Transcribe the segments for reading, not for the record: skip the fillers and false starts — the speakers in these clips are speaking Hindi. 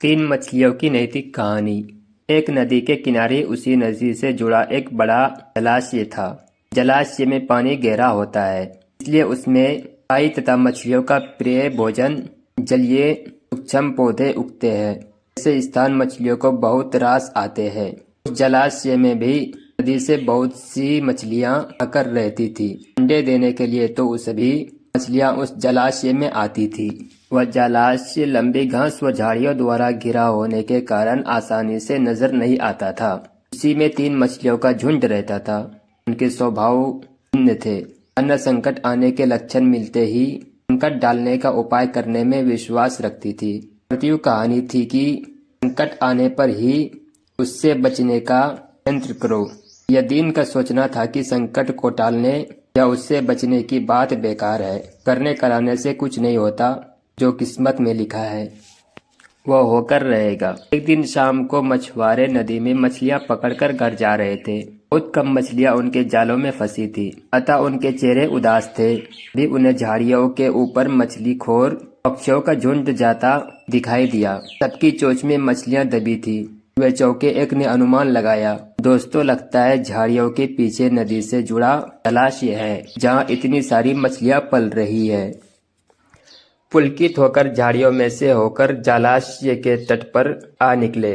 तीन मछलियों की नैतिक कहानी। एक नदी के किनारे उसी नदी से जुड़ा एक बड़ा जलाशय था। जलाशय में पानी गहरा होता है, इसलिए उसमें आई तथा मछलियों का प्रिय भोजन जलीय सूक्ष्म पौधे उगते हैं। ऐसे स्थान मछलियों को बहुत रास आते हैं। उस जलाशय में भी नदी से बहुत सी मछलियां आकर रहती थी। अंडे देने के लिए तो सभी मछलियां उस जलाशय में आती थी। वह जलाशय लंबी घास व झाड़ियों द्वारा घिरा होने के कारण आसानी से नजर नहीं आता था। उसी में तीन मछलियों का झुंड रहता था। उनके स्वभाव भिन्न थे। अन्न संकट आने के लक्षण मिलते ही संकट डालने का उपाय करने में विश्वास रखती थी। मृत्यु कहानी थी कि संकट आने पर ही उससे बचने का यंत्र करो। यह दिन का सोचना था कि संकट को टालने या उससे बचने की बात बेकार है। करने कराने से कुछ नहीं होता। जो किस्मत में लिखा है वह होकर रहेगा। एक दिन शाम को मछुआरे नदी में मछलियां पकड़कर घर जा रहे थे। बहुत कम मछलियां उनके जालों में फंसी थी, अतः उनके चेहरे उदास थे। भी उन्हें झाड़ियों के ऊपर मछली खोर पक्षियों का झुंड जाता दिखाई दिया। सबकी चोंच में मछलियां दबी थी। वे चौके एक ने अनुमान लगाया, दोस्तों लगता है झाड़ियों के पीछे नदी से जुड़ा जलाशय है, जहाँ इतनी सारी मछलियां पल रही है। पुलकित होकर झाड़ियों में से होकर जलाशय के तट पर आ निकले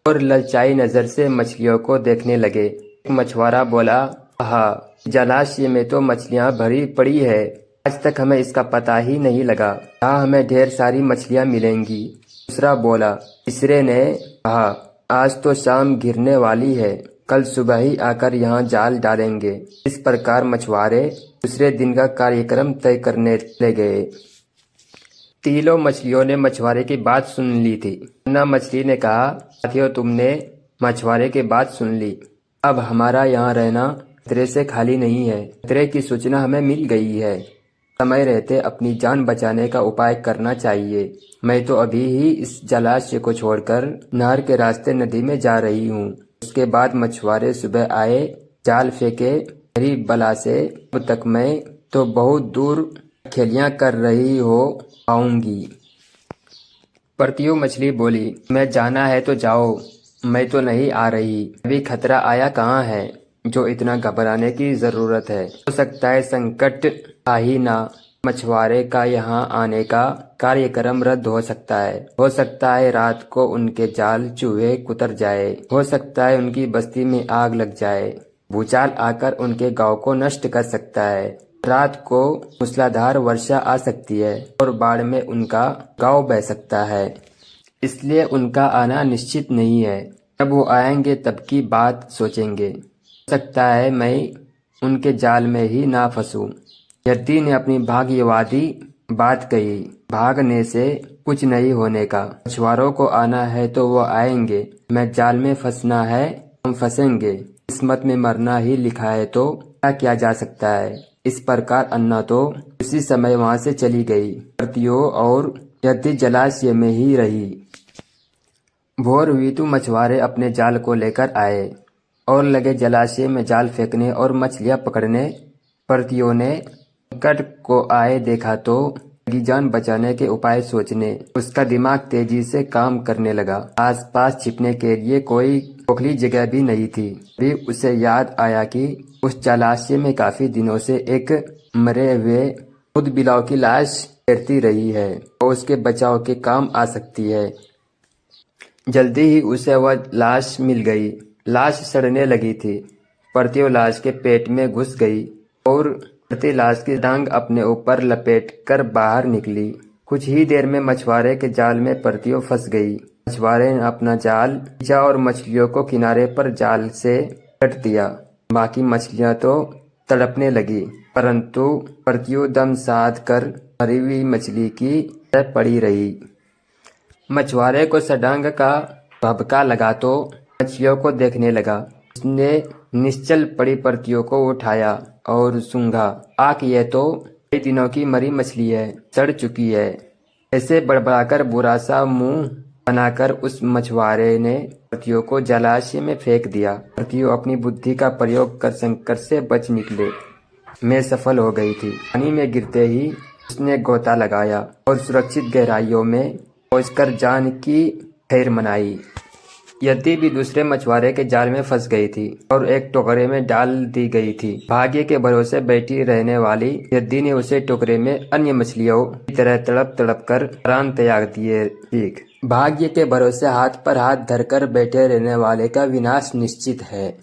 और ललचाई नजर से मछलियों को देखने लगे। एक मछुआरा बोला, आहा, जलाशय में तो मछलियां भरी पड़ी है। आज तक हमें इसका पता ही नहीं लगा। यहाँ हमें ढेर सारी मछलियां मिलेंगी। दूसरा बोला। तीसरे ने कहा, आज तो शाम घिरने वाली है, कल सुबह ही आकर यहाँ जाल डालेंगे। इस प्रकार मछुआरे दूसरे दिन का कार्यक्रम तय करने ले गए। तीनों मछलियों ने मछुआरे की बात सुन ली थी। अन्ना मछली ने कहा, साथियों तुमने मछुआरे की बात सुन ली। अब हमारा यहाँ रहना खतरे से खाली नहीं है। खतरे की सूचना हमें मिल गई है। समय रहते अपनी जान बचाने का उपाय करना चाहिए। मैं तो अभी ही इस जलाशय को छोड़कर नहर के रास्ते नदी में जा रही हूँ। उसके बाद मछुआरे सुबह आए, जाल फेंके। मेरी बला से अब तक मैं तो बहुत दूर खेलियां कर रही हो आऊंगी। परतियो मछली बोली, मैं जाना है तो जाओ, मैं तो नहीं आ रही। अभी खतरा आया कहाँ है जो इतना घबराने की जरूरत है। हो सकता है संकट आ ही ना। मछुआरे का यहाँ आने का कार्यक्रम रद्द हो सकता है। हो सकता है रात को उनके जाल चूहे कुतर जाए। हो सकता है उनकी बस्ती में आग लग जाए। भूचाल आकर उनके गांव को नष्ट कर सकता है। रात को मूसलाधार वर्षा आ सकती है और बाढ़ में उनका गांव बह सकता है। इसलिए उनका आना निश्चित नहीं है। जब वो आएंगे तब की बात सोचेंगे। हो सकता है मैं उनके जाल में ही ना फंसूं। यद्दी ने अपनी भाग्यवादी बात कही। भागने से कुछ नहीं होने का। मछुआरों को आना है तो वो आएंगे। मैं जाल में फंसना है, हम फंसेंगे। किस्मत में मरना ही लिखा है तो क्या किया जा सकता है। इस प्रकार अन्ना तो उसी समय वहां से चली गई। परतियो और यद्दी जलाशय में ही रही। भोर हुई तो मछुआरे अपने जाल को लेकर आए और लगे जलाशय में जाल फेंकने और मछलियां पकड़ने। परतियो ने संकट को आए देखा तो लगी जान बचाने के उपाय सोचने। उसका दिमाग तेजी से काम करने लगा। आसपास छिपने के लिए कोई खोखली जगह भी नहीं थी। भी उसे याद आया कि उस जलाशय में काफी दिनों से एक मरे हुए ऊदबिलाव की लाश तैरती रही है और उसके बचाव के काम आ सकती है। जल्दी ही उसे वह लाश मिल गई। लाश सड़ने लगी थी। परतियो लाश के पेट में घुस गई और सड़ती लाश की टांग अपने ऊपर लपेटकर बाहर निकली। कुछ ही देर में मछुआरे के जाल में परतियो फंस गई। मछुआरे ने अपना जाल खींचा और मछलियों को किनारे पर जाल से कट दिया। बाकी मछलियां तो तड़पने लगी, परंतु परतियो दम साध कर मरी हुई मछली की तरह पड़ी रही। मछुआरे को सडांग का भभका लगा तो मछलियों को देखने लगा। उसने निश्चल पड़ी परतियों को उठाया और सूंघा। आख, यह तो कई दिनों की मरी मछली है, सड़ चुकी है। ऐसे बड़बड़ाकर बुरा सा मुंह बनाकर उस मछुआरे ने परतियों को जलाशय में फेंक दिया। परतियों अपनी बुद्धि का प्रयोग कर संकट से बच निकले में सफल हो गई थी। पानी में गिरते ही उसने गोता लगाया और सुरक्षित गहराइयों में पहुंचकर जान की खैर मनाई। यद्दी भी दूसरे मछुआरे के जाल में फंस गई थी और एक टोकरे में डाल दी गई थी। भाग्य के भरोसे बैठी रहने वाली यद्दी ने उसे टोकरे में अन्य मछलियों की तरह तड़प तड़प कर प्राण त्याग दिए। ठीक, भाग्य के भरोसे हाथ पर हाथ धरकर बैठे रहने वाले का विनाश निश्चित है।